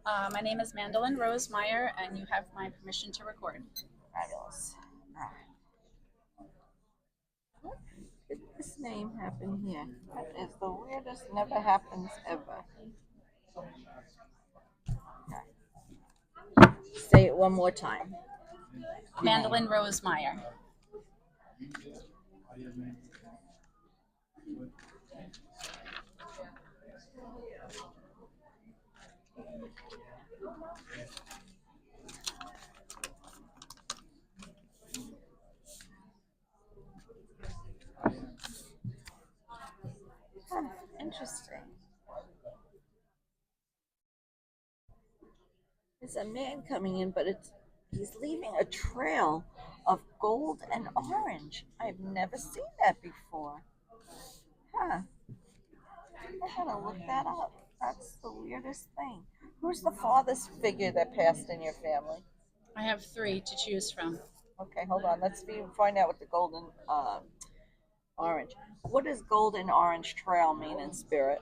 My name is Mandoline Rose Meyer, and you have my permission to record. Fabulous. All right. What did this name happen here? That is the weirdest, never happens ever. Okay. Say it one more time. Mandoline Rose Meyer. Huh, interesting. There's a man coming in, but he's leaving a trail of gold and orange. I've never seen that before. Huh. I gotta look that up. That's the weirdest thing. Who's the farthest figure that passed in your family? I have three to choose from. Okay, hold on. Find out what the golden orange. What does golden orange trail mean in spirit?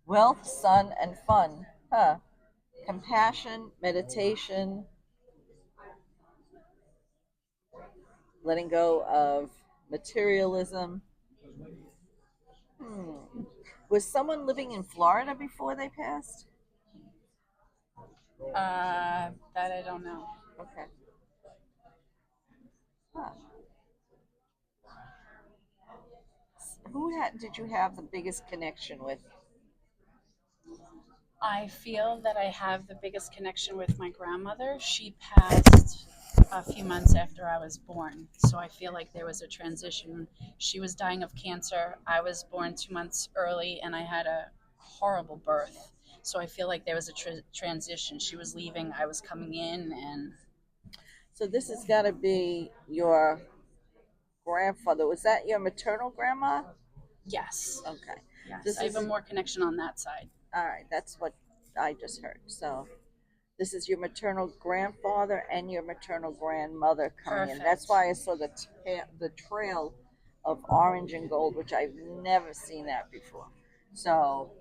Wealth, sun, and fun. Huh. Compassion, meditation, letting go of materialism. Hmm. Was someone living in Florida before they passed? That I don't know. Okay. Huh. Did you have the biggest connection with? I feel that I have the biggest connection with my grandmother. She passed a few months after I was born, so I feel like there was a transition. She was dying of cancer. I was born 2 months early, and I had a horrible birth. So I feel like there was a transition. She was leaving, I was coming in, and So this has got to be your grandfather. Was that your maternal grandma? yes, Okay. yes, This I have a is more connection on that side. all right. That's what I just heard. So this is your maternal grandfather and your maternal grandmother coming in. That's Perfect. why I saw the trail of orange and gold, which I've never seen that before. So,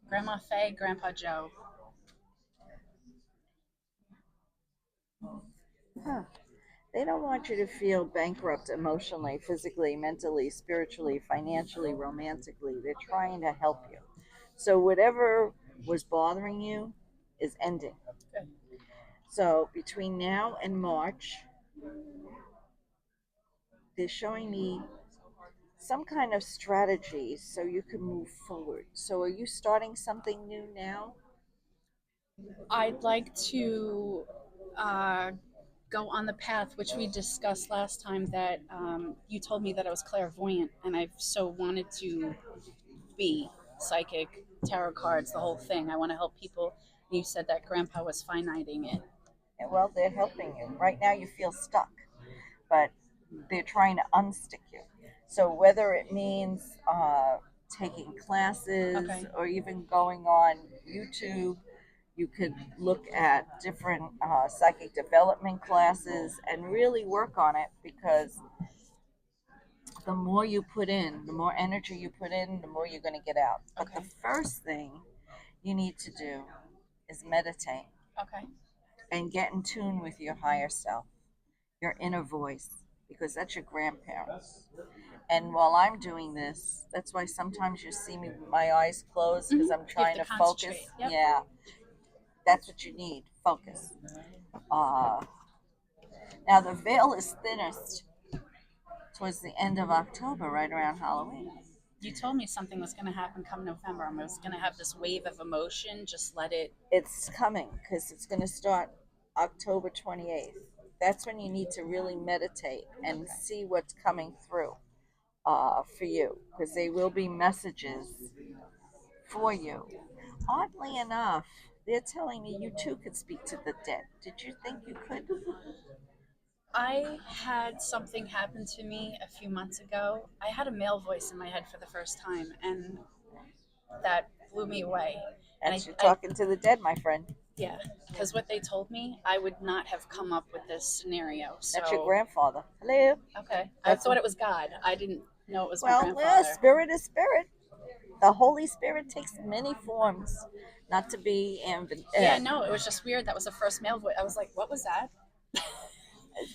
Grandma Faye, Grandpa Joe. huh, they don't want you to feel bankrupt emotionally, physically, mentally, spiritually, financially, romantically. They're trying to help you. So whatever was bothering you is ending. Good. So between now and March, they're showing me some kind of strategy so you can move forward. So are you starting something new now? I'd like to uh, go on the path which we discussed last time that you told me that I was clairvoyant, and I've so wanted to be psychic, tarot cards, the whole thing. I want to help people. You said that Grandpa was finiting it. And well, they're helping you. Right now you feel stuck, but they're trying to unstick you. So whether it means taking classes Okay. or even going on YouTube, you could look at different psychic development classes and really work on it because the more you put in, the more energy you put in, the more you're going to get out. But the Okay. first thing you need to do is meditate Okay. and get in tune with your higher self, your inner voice, because that's your grandparents. And while I'm doing this, that's why sometimes you see me with my eyes closed because I'm You have trying to to focus. concentrate. Yep. Yeah, that's what you need, focus. Uh, Now, the veil is thinnest towards the end of October, right around Halloween. You told me something was going to happen come November. I was going to have this wave of emotion. Just let it. It's coming because it's going to start October 28th. That's when you need to really meditate and Okay. see what's coming through for you because they will be messages for you. Oddly enough, they're telling me you too could speak to the dead. Did you think you could? I had something happen to me a few months ago. I had a male voice in my head for the first time, and that blew me away. And That's you talking to the dead, my friend. yeah, because what they told me, I would not have come up with this scenario. That's your So, grandfather. Hello. okay, I That's thought what. it was God. I didn't know it was my Well, yeah, grandfather. spirit is spirit. the Holy Spirit takes many forms, not to be Yeah, no, it was just weird. That was the first male voice. I was like, what was that?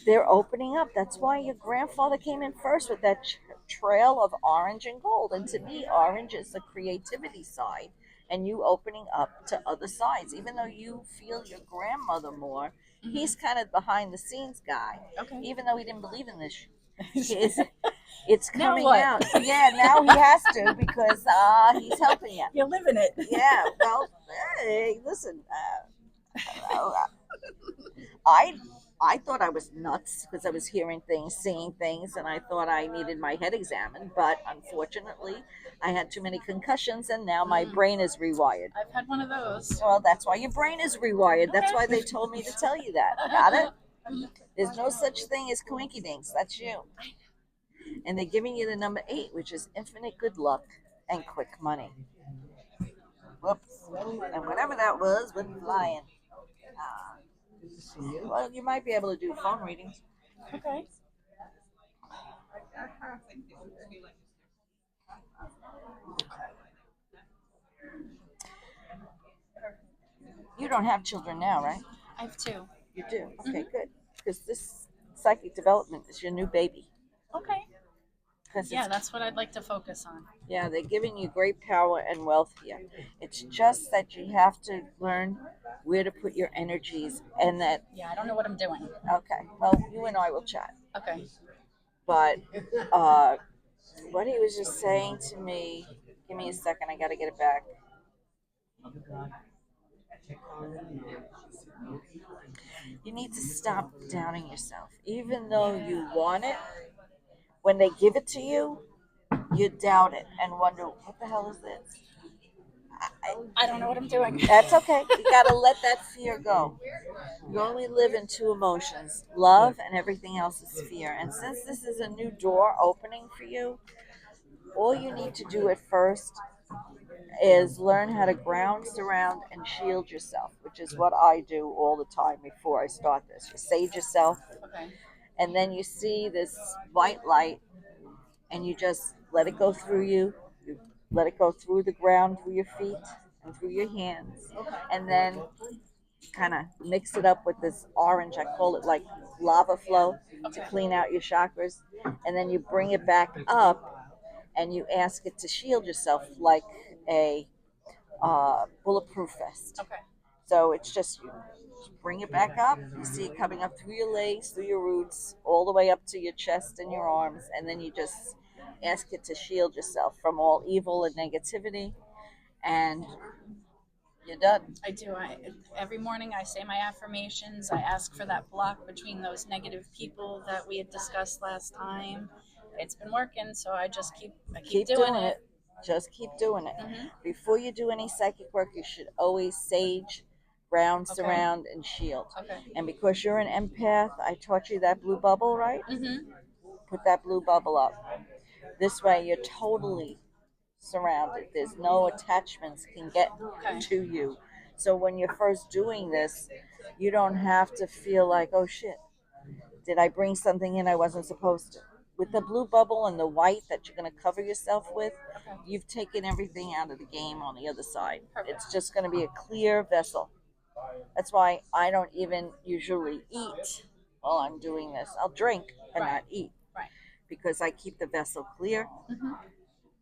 they're opening up. That's why your grandfather came in first with that trail of orange and gold. And to me, orange is the creativity side, and you opening up to other sides. Even though you feel your grandmother more, he's kind of behind the scenes guy. Okay. Even though he didn't believe in this, it's Now coming what? out. Yeah, now he has to because he's helping you. You're living it. Yeah. Well, hey, listen. I I thought I was nuts because I was hearing things, seeing things, and I thought I needed my head examined. But unfortunately, I had too many concussions, and now my brain is rewired. I've had one of those. Well, that's why your brain is rewired. That's why they told me to tell you that. Got it? There's no such thing as coinkydinks. That's you. And they're giving you the number 8, which is infinite good luck and quick money. Whoops. And whatever that was, went flying. Well, you might be able to do phone readings. Okay. You don't have children now, right? I have 2. You do? Okay, good. Because this psychic development is your new baby. Okay. Yeah, that's what I'd like to focus on. Yeah, they're giving you great power and wealth here. It's just that you have to learn where to put your energies and that. Yeah, I don't know what I'm doing. Okay, well, you and I will chat. Okay. But what he was just saying to me, give me a second, I got to get it back. You need to stop doubting yourself. Even though you want it, when they give it to you, you doubt it and wonder, what the hell is this? I don't know what I'm doing. That's okay. You got to let that fear go. You only live in 2 emotions, love and everything else is fear. And since this is a new door opening for you, all you need to do at first is learn how to ground, surround, and shield yourself, which is what I do all the time before I start this. You sage yourself, Okay. and then you see this white light, and you just let it go through you. You let it go through the ground, through your feet, and through your hands. And then kind of mix it up with this orange, I call it like lava flow, to clean out your chakras. And then you bring it back up and you ask it to shield yourself like a bulletproof vest. Okay. So it's just you bring it back up. You see it coming up through your legs, through your roots, all the way up to your chest and your arms. And then you just ask it to shield yourself from all evil and negativity. And you're done. I do. Every morning I say my affirmations. I ask for that block between those negative people that we had discussed last time. It's been working, so I keep doing it. Just keep doing it. Mm-hmm. Before you do any psychic work, you should always sage, ground, surround, and shield. Okay. And because you're an empath, I taught you that blue bubble, right? Mm-hmm. Put that blue bubble up. This way, you're totally surrounded. There's no attachments can get to you. So when you're first doing this, you don't have to feel like, oh shit, did I bring something in I wasn't supposed to? With the blue bubble and the white that you're going to cover yourself with, you've taken everything out of the game on the other side. It's just going to be a clear vessel. That's why I don't even usually eat while I'm doing this. I'll drink and not eat. Right. Because I keep the vessel clear. Mm-hmm.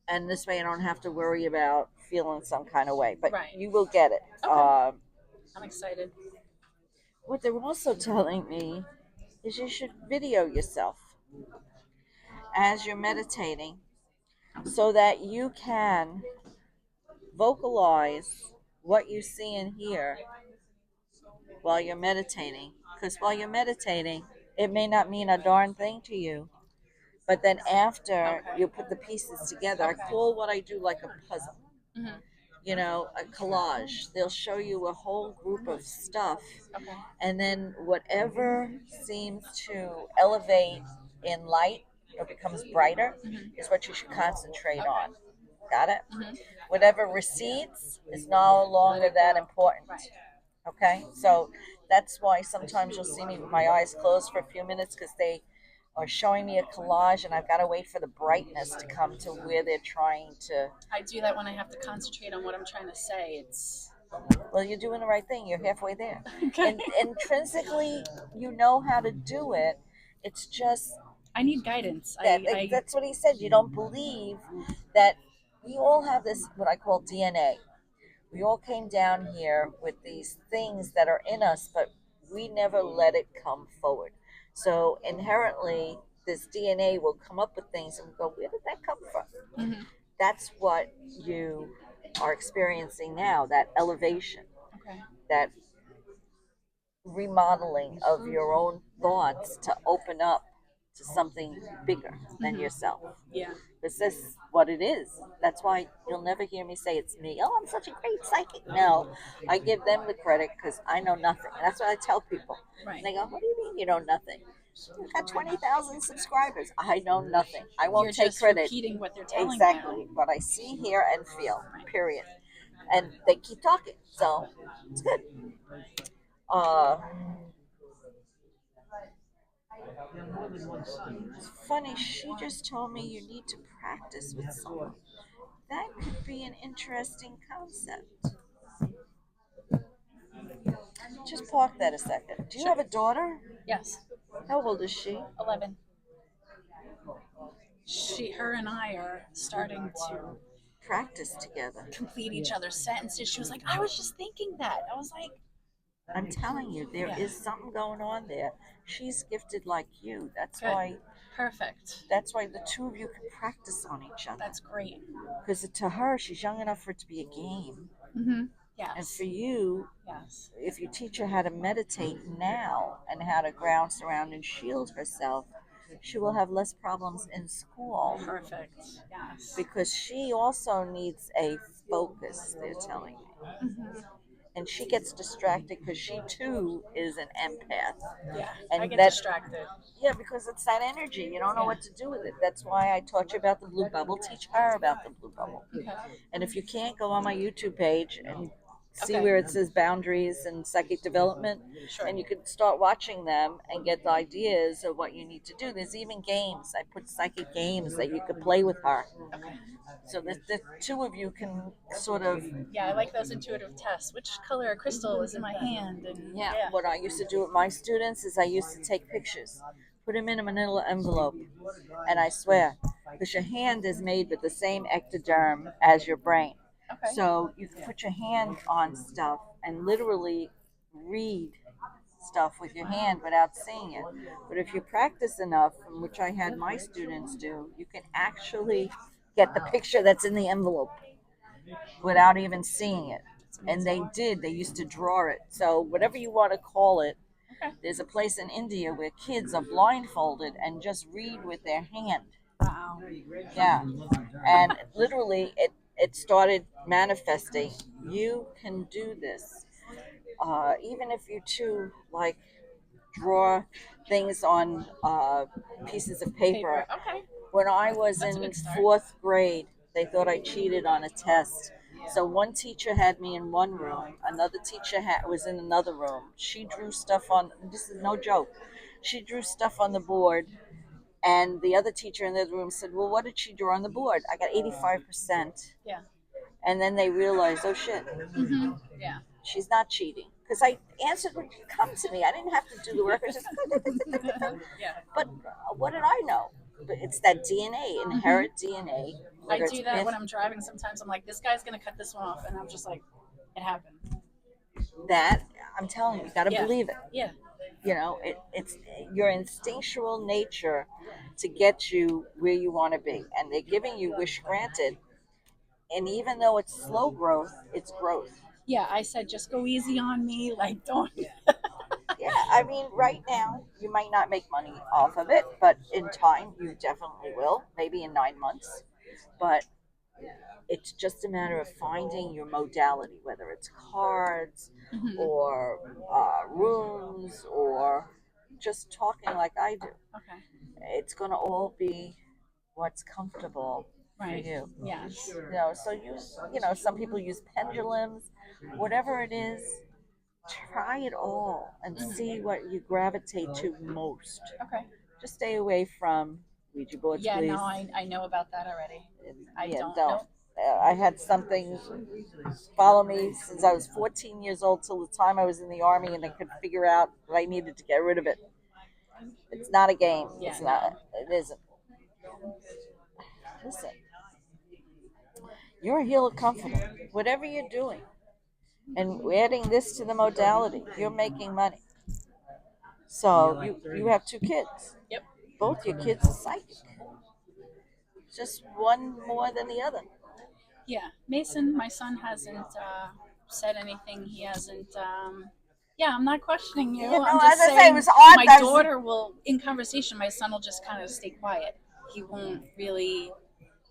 And this way I don't have to worry about feeling some kind of way. But you will get it. Okay. I'm excited. What they're also telling me is you should video yourself as you're meditating so that you can vocalize what you see and hear while you're meditating. Because while you're meditating, it may not mean a darn thing to you. But then after you put the pieces together, I call what I do like a puzzle. Mm-hmm. You know, a collage. They'll show you a whole group of stuff. Okay. And then whatever seems to elevate in light or becomes brighter is what you should concentrate on. Got it? Mm-hmm. Whatever recedes is no longer that important. Okay? So that's why sometimes you'll see me with my eyes closed for a few minutes because they or showing me a collage, and I've got to wait for the brightness to come to where they're trying to. I do that when I have to concentrate on what I'm trying to say. It's Well, you're doing the right thing. You're halfway there. okay. And intrinsically, you know how to do it. It's just I need guidance. that's what he said. You don't believe that we all have this, what I call DNA. We all came down here with these things that are in us, but we never let it come forward. So inherently, this DNA will come up with things and go, where did that come from? Mm-hmm. That's what you are experiencing now, that elevation, Okay. that remodeling of your own thoughts to open up to something bigger than Mm-hmm. yourself. Yeah. This is what it is. That's why you'll never hear me say it's me. Oh, I'm such a great psychic. No, I give them the credit because I know nothing. And that's what I tell people. Right. And they go, what do you mean you know nothing? You've got 20,000 subscribers. I know nothing. I won't You're take just credit. repeating what they're telling Exactly. you. What I see, hear, and feel. Right. Period. And they keep talking. So it's good. Uh, it's funny. She just told me you need to practice with someone. That could be an interesting concept. Just park that a second. Do you have a daughter? Yes. How old is she? 11. Her and I are starting to Practice together. complete each other's sentences. She was like, I was just thinking that. I was like, I'm telling you, there is something going on there. She's gifted like you. That's good. why. Perfect. That's why the two of you can practice on each other. That's great. Because to her, she's young enough for it to be a game. Mm-hmm. Yes. And for you, yes. if you teach her how to meditate now and how to ground, surround, and shield herself, she will have less problems in school. Perfect. Yes. Because she also needs a focus, they're telling me. Mm-hmm. And she gets distracted because she too is an empath. Yeah, and I get distracted. Yeah, because it's that energy. You don't know what to do with it. That's why I taught you about the blue bubble. Teach her about the blue bubble. Okay. And if you can't, go on my YouTube page and see Okay. where it says boundaries and psychic development. Sure. And you can start watching them and get the ideas of what you need to do. There's even games. I put psychic games that you could play with her. Okay. So the two of you can sort of. Yeah, I like those intuitive tests. Which color crystal is in my hand? And Yeah, what I used to do with my students is I used to take pictures, put them in a manila envelope, and I swear, because your hand is made with the same ectoderm as your brain. Okay. So you can put your hand on stuff and literally read stuff with your hand without seeing it. But if you practice enough, which I had my students do, you can actually get the picture that's in the envelope without even seeing it. And they did. They used to draw it. So whatever you want to call it, Okay. there's a place in India where kids are blindfolded and just read with their hand. Wow. Yeah. And literally it started manifesting. You can do this. Even if you two like draw things on pieces of paper. Okay. When I was That's a in good start. 4th grade, they thought I cheated on a test. So one teacher had me in one room, another teacher was in another room. She drew stuff on, this is no joke, she drew stuff on the board, and the other teacher in the other room said, well, what did she draw on the board? I got 85%. Yeah. And then they realized, oh shit, Mm-hmm. Yeah. she's not cheating. Because I answered when you come to me. I didn't have to do the work. I just, Yeah. but what did I know? But it's that DNA, inherent DNA. I do that when I'm driving. Sometimes I'm like, this guy's gonna cut this one off, and I'm just like, it happened. That I'm telling you, you got to believe it. Yeah. You know, it's your instinctual nature to get you where you want to be, and they're giving you wish granted. And even though it's slow growth, it's growth. Yeah, I said just go easy on me, like don't. Yeah, I mean, right now you might not make money off of it, but in time you definitely will. Maybe in 9 months, but it's just a matter of finding your modality, whether it's cards Mm-hmm. or rooms or just talking like I do. Okay. It's going to all be what's comfortable Right. for you. Yes. You know, so some people use pendulums, whatever it is. Try it all and see what you gravitate to most. Okay. Just stay away from Ouija boards, Yeah, please. no, I know about that already. I Yeah, don't don't. know. I had something follow me since I was 14 years old till the time I was in the army, and I could figure out that I needed to get rid of it. It's not a game. Yeah, It's not. no. It isn't. Listen, you're a healer comforter. Whatever you're doing, and adding this to the modality, you're making money. So you have two kids. Yep. Both your kids are psychic. Just one more than the other. Yeah, Mason, my son hasn't said anything. He hasn't. Yeah, I'm not questioning you. You know, I'm as just I say, it saying was odd. my That was, daughter will, in conversation, my son will just kind of stay quiet. He won't really.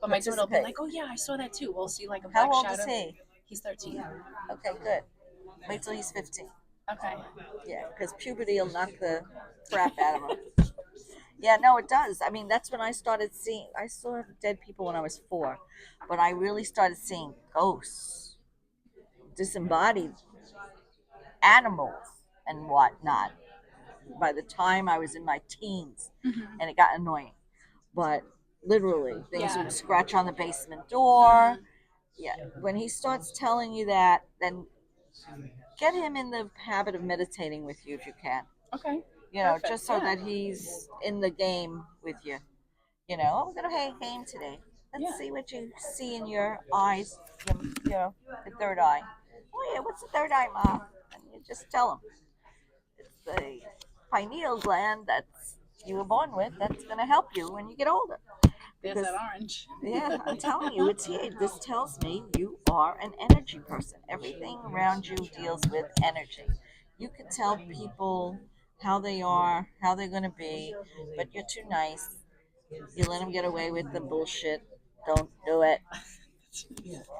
But my daughter will be participate. like, "Oh yeah, I saw that too." We'll see like a How black old is shadow. he? He's 13. Okay, good. Wait till he's 15. Okay. Yeah, because puberty will knock the crap out of him. Yeah, no, it does. I mean, that's when I started seeing. I saw dead people when I was 4, but I really started seeing ghosts, disembodied animals, and whatnot. By the time I was in my teens, Mm-hmm. and it got annoying. But literally, things Yeah. would scratch on the basement door. Yeah, when he starts telling you that, then get him in the habit of meditating with you if you can. Okay. You know, Perfect. just so Yeah. that he's in the game with you. You know, oh, we're gonna play a game today. Let's Yeah. see what you see in your eyes. You know, the third eye. Oh yeah, what's the third eye, Mom? And you just tell him it's the pineal gland that's you were born with. That's gonna help you when you get older. There's Because that orange. yeah, I'm telling you, it's here. This tells me you are an energy person. Everything around you deals with energy. You can tell people how they are, how they're going to be, but you're too nice. You let them get away with the bullshit. Don't do it.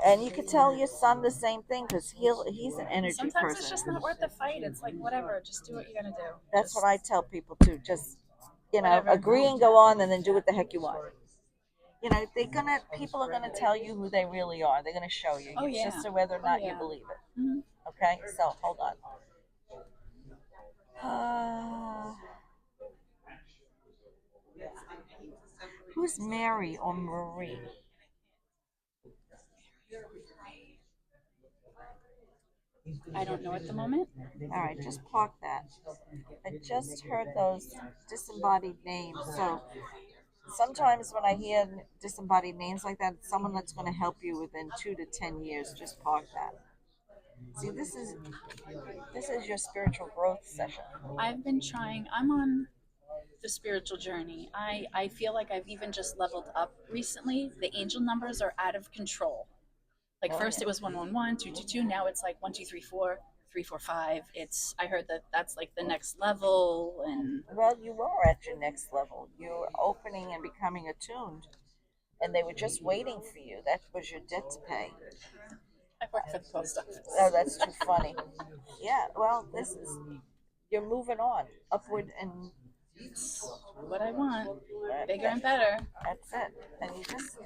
And you can tell your son the same thing because he's an energy Sometimes person. it's just not worth the fight. It's like whatever, just do what you gotta do. That's Just what I tell people too. Just whatever. agree and go on, and then do what the heck you want. People are gonna tell you who they really are. They're gonna show you. Oh It's yeah. just whether or not you Yeah. believe it. Mm-hmm. Okay, so hold on. Uh, who's Mary or Marie? I don't know at the moment. All right, just park that. I just heard those disembodied names. So sometimes when I hear disembodied names like that, it's someone that's going to help you within 2 to 10 years. Just park that. See, this is your spiritual growth session. I've been trying. I'm on the spiritual journey. I feel like I've even just leveled up recently. The angel numbers are out of control. Like Oh, first yeah. it was 111, 222. Now it's like 1, 2, 3, 4, 3, 4, 5. It's I heard that that's like the next level, and Well, you are at your next level. You're opening and becoming attuned, and they were just waiting for you. That was your debt to pay. I work for the post office. Oh, that's too funny. Yeah, well, you're moving on upward, and What I want, bigger that, and better. that's it. And you just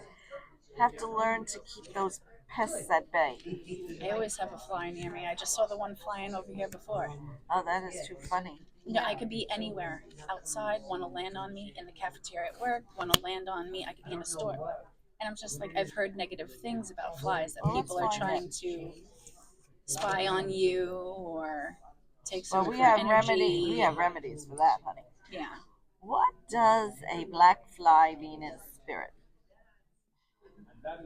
have to learn to keep those pests at bay. I always have a fly near me. I just saw the one flying over here before. Oh, that is too funny. No, I could be anywhere outside, want to land on me in the cafeteria at work, want to land on me. I could be in a store. And I'm just like, I've heard negative things about flies that Well, people are trying to spy on you or take some Well, of your energy. we have remedies for that, honey. Yeah. What does a black fly mean in spirit?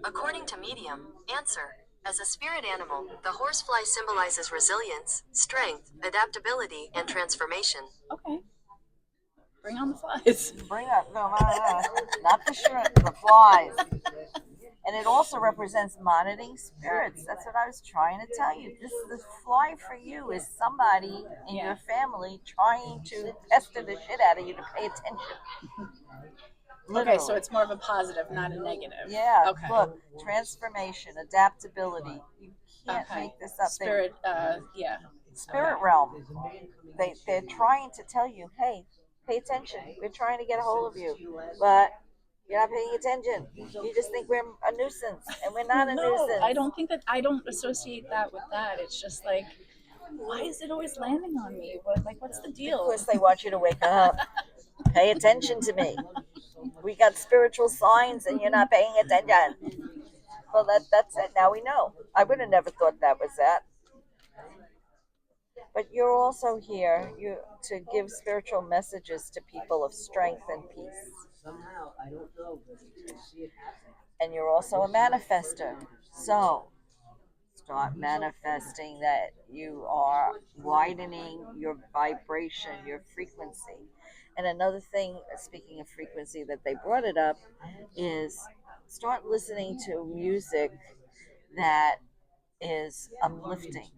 According to Medium, answer. As a spirit animal, the horsefly symbolizes resilience, strength, adaptability, and transformation. Okay. Bring on the flies. Bring up, no, not the shrimp, the flies. And it also represents monitoring spirits. That's what I was trying to tell you. The fly for you is somebody in your family trying to pester the shit out of you to pay attention. Okay, so it's more of a positive, not a negative. Yeah. Okay. Look, transformation, adaptability. You can't make this up. Spirit, yeah. Spirit realm. They're trying to tell you, hey, pay attention. We're trying to get a hold of you, but you're not paying attention. You just think we're a nuisance, and we're not a nuisance. I don't think that. I don't associate that with that. It's just like, why is it always landing on me? What's the deal? Of course, they want you to wake up. Pay attention to me. We got spiritual signs and you're not paying attention. Well, that's it. Now we know. I would have never thought that was that. But you're also here to give spiritual messages to people of strength and peace. And you're also a manifester. So start manifesting that you are widening your vibration, your frequency. And another thing, speaking of frequency, that they brought it up is start listening to music that is uplifting.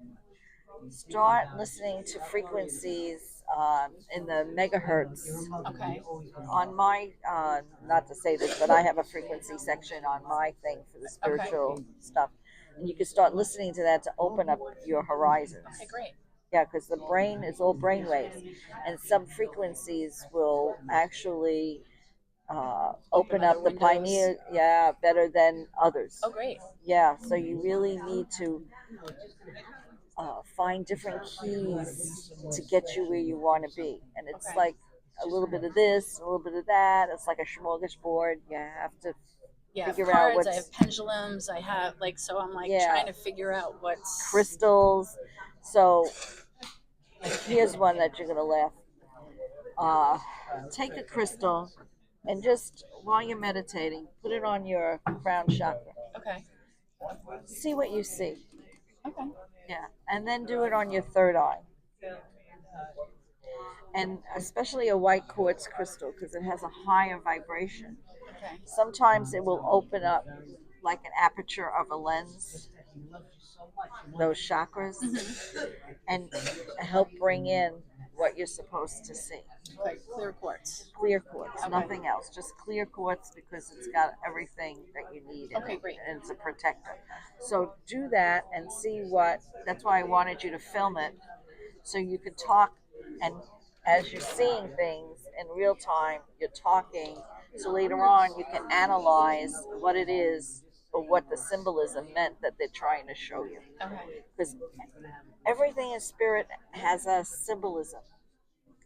Start listening to frequencies in the megahertz. Okay. On my, not to say this, but I have a frequency section on my thing for the spiritual stuff. And you can start listening to that to open up your horizons. Okay, great. Yeah, because the brain is all brain waves. And some frequencies will actually open up the pineal, yeah, better than others. Oh, great. Yeah, so you really need to find different keys to get you where you want to be. And it's Okay. like a little bit of this, a little bit of that. It's like a smorgasbord. You have to figure out Cards, what's I have pendulums, I have so I'm like Yeah. trying to figure out what's crystals. So here's one that you're going to laugh. Take a crystal and just while you're meditating, put it on your crown chakra. Okay. See what you see. Okay. Yeah. And then do it on your third eye. And especially a white quartz crystal because it has a higher vibration. Okay. Sometimes it will open up like an aperture of a lens, those chakras, and help bring in what you're supposed to see. Like clear quartz. Clear quartz, Okay. nothing else. Just clear quartz because it's got everything that you need in Okay, it, great. and it's a protector. So do that and see what. That's why I wanted you to film it, so you could talk, and as you're seeing things in real time, you're talking. So later on, you can analyze what it is or what the symbolism meant that they're trying to show you. Okay. Because everything in spirit has a symbolism.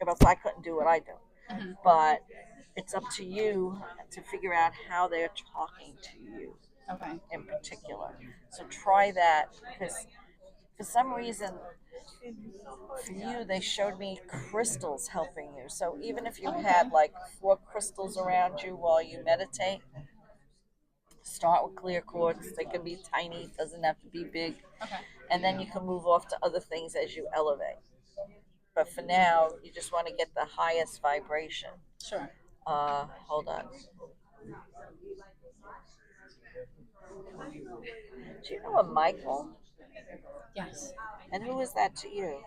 Or else I couldn't do what I do. Mm-hmm. But it's up to you to figure out how they're talking to you Okay. in particular. So try that because for some reason, for you, they showed me crystals helping you. So even if you had like 4 crystals around you while you meditate, start with clear quartz. They can be tiny, doesn't have to be big. Okay. And then you can move off to other things as you elevate. But for now, you just want to get the highest vibration. Sure. Hold on. Do you know a Michael? Yes. And who is that to you?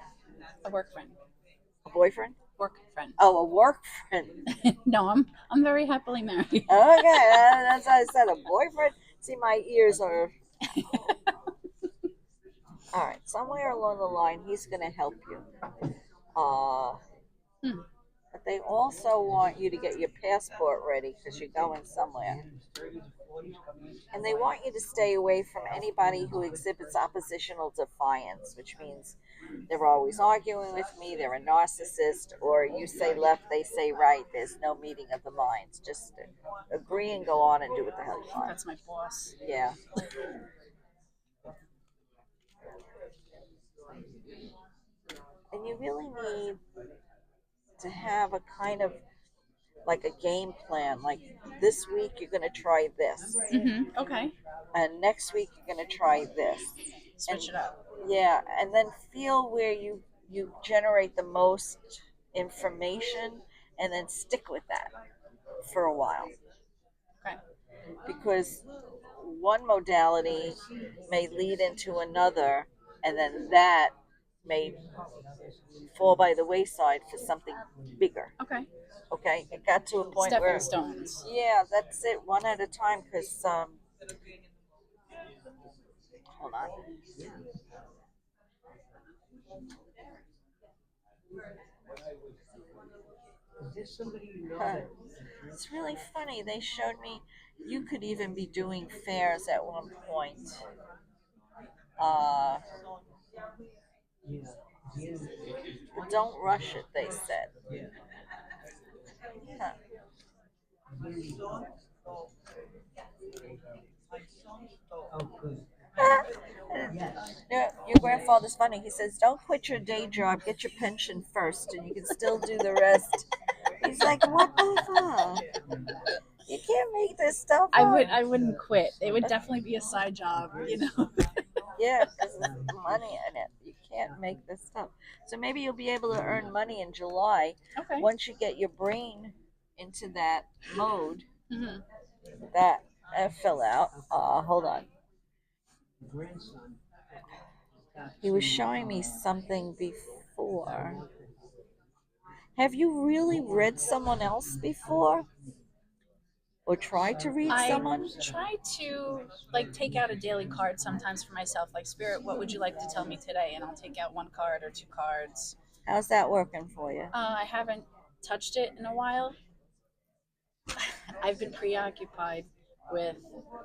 A work friend. A boyfriend? Work friend. Oh, a work friend. No, I'm very happily married. Okay, that's why I said a boyfriend. See, my ears are. All right, somewhere along the line, he's going to help you. But they also want you to get your passport ready because you're going somewhere. And they want you to stay away from anybody who exhibits oppositional defiance, which means they're always arguing with me, they're a narcissist, or you say left, they say right. There's no meeting of the minds. Just agree and go on and do what the hell you want. That's my boss. Yeah. And you really need to have a kind of like a game plan. Like this week, you're going to try this. Mm-hmm. Okay. And next week, you're going to try this. Switch it up. Yeah. And then feel where you generate the most information and then stick with that for a while. Okay. Because one modality may lead into another, and then that may fall by the wayside for something bigger. Okay. Okay, it got to a point Stepping where stones. yeah, that's it, one at a time. Because hold on. It's really funny. They showed me you could even be doing fairs at one point. But don't rush it, they said. Your grandfather's funny. He says, "Don't quit your day job. Get your pension first, and you can still do the rest." He's like, "What the fuck? You can't make this stuff up." I wouldn't quit. It would definitely be a side job, you know. Yeah, because there's money in it. You can't make this stuff. So maybe you'll be able to earn money in July Okay. once you get your brain into that mode. Mm-hmm. That fill out. Hold on. He was showing me something before. Have you really read someone else before? Or tried to read I someone? try to like take out a daily card sometimes for myself, like Spirit, what would you like to tell me today? And I'll take out one card or two cards. How's that working for you? I haven't touched it in a while. I've been preoccupied with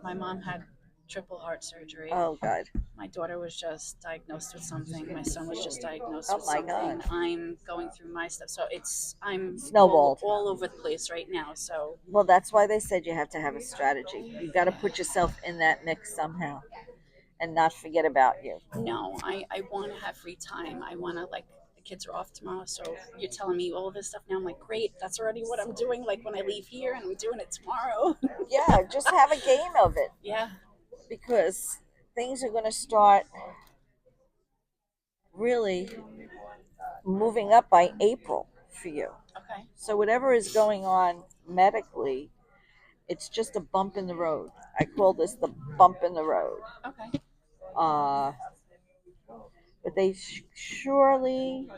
my mom had triple heart surgery. Oh, God. My daughter was just diagnosed with something. My son was just diagnosed Oh, with my something. God. I'm going through my stuff, so I'm Snowballed. all over the place right now. So Well, that's why they said you have to have a strategy. You've got to put yourself in that mix somehow and not forget about you. no, I want to have free time. I want to like the kids are off tomorrow, so you're telling me all this stuff now. I'm like, great, that's already what I'm doing. Like when I leave here, and I'm doing it tomorrow. Yeah, just have a game of it Yeah. because things are going to start really moving up by April for you. Okay. So, whatever is going on medically, it's just a bump in the road. I call this the bump in the road. Okay. Uh, but they surely,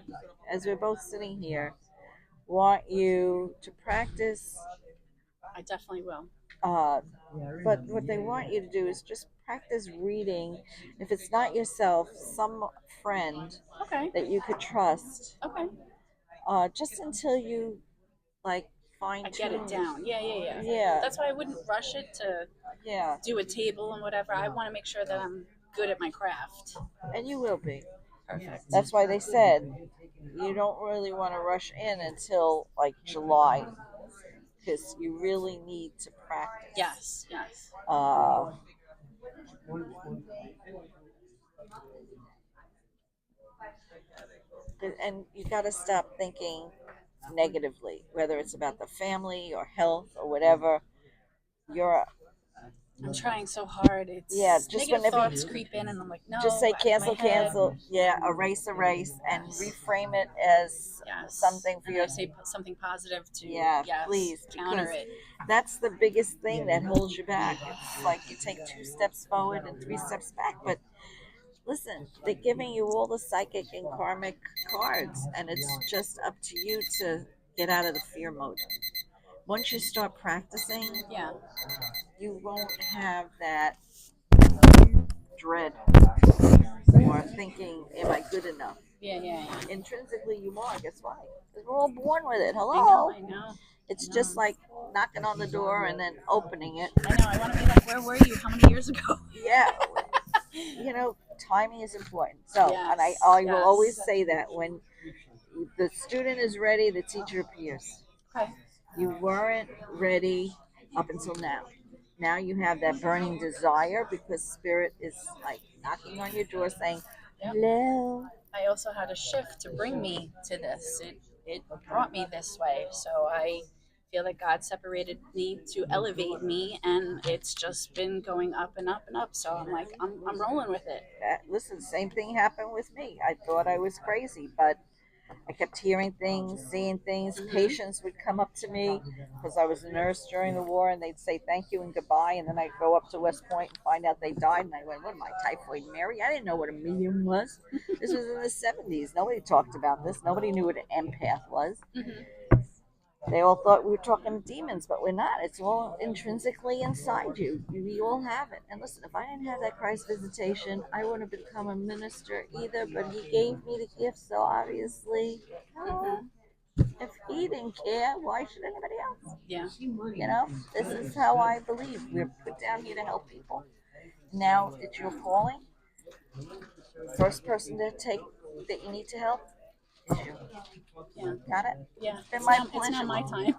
as we're both sitting here, want you to practice. I definitely will. Uh, but what they want you to do is just practice reading. If it's not yourself, some friend Okay. that you could trust. Okay. Just until you like fine I get it down. Yeah, yeah, yeah. Yeah, That's why I wouldn't rush it to yeah, do a table and whatever. I want to make sure that I'm good at my craft. and you will be. Perfect. That's why they said you don't really want to rush in until like July because you really need to practice. Yes, yes. And you got to stop thinking negatively, whether it's about the family or health or whatever. You're I'm trying so hard. It's just negative whenever thoughts creep in, and I'm like, no. just say out of my cancel, head. cancel. Yeah, erase, and reframe it as Yes. something for and your. I say something positive to Yeah, yes, please, counter because it. that's the biggest thing that holds you back. It's like you take 2 steps forward and 3 steps back, but listen, they're giving you all the psychic and karmic cards, and it's just up to you to get out of the fear mode. Once you start practicing, Yeah. you won't have that dread or thinking, am I good enough? Yeah, yeah, yeah. Intrinsically, you are. Guess why? Because we're all born with it. Hello? I know. It's just like knocking on the door and then opening it. I know. I want to be like, where were you? How many years ago? Yeah. Timing is important. So, Yes, and I will always say that when the student is ready, the teacher appears. Okay. You weren't ready up until now. Now you have that burning desire because spirit is like knocking on your door saying, hello. I also had a shift to bring me to this. It brought me this way. So I feel like God separated me to elevate me, and it's just been going up and up and up. So I'm like, I'm rolling with it. Listen, same thing happened with me. I thought I was crazy, but I kept hearing things, seeing things. Mhm. Patients would come up to me because I was a nurse during the war, and they'd say thank you and goodbye. And then I'd go up to West Point and find out they died. And I went, what am I, Typhoid Mary? I didn't know what a medium was. This was in the 70s. Nobody talked about this. Nobody knew what an empath was. Mhm. They all thought we were talking to demons, but we're not. It's all intrinsically inside you. We all have it. And listen, if I didn't have that Christ visitation, I wouldn't have become a minister either. But He gave me the gift, so obviously, Mhm. if He didn't care, why should anybody else? Yeah. This is how I believe. We're put down here to help people. Now it's your calling. First person to take that you need to help is you. Yeah. Got it? Yeah. It's been It's my now pleasure. my time.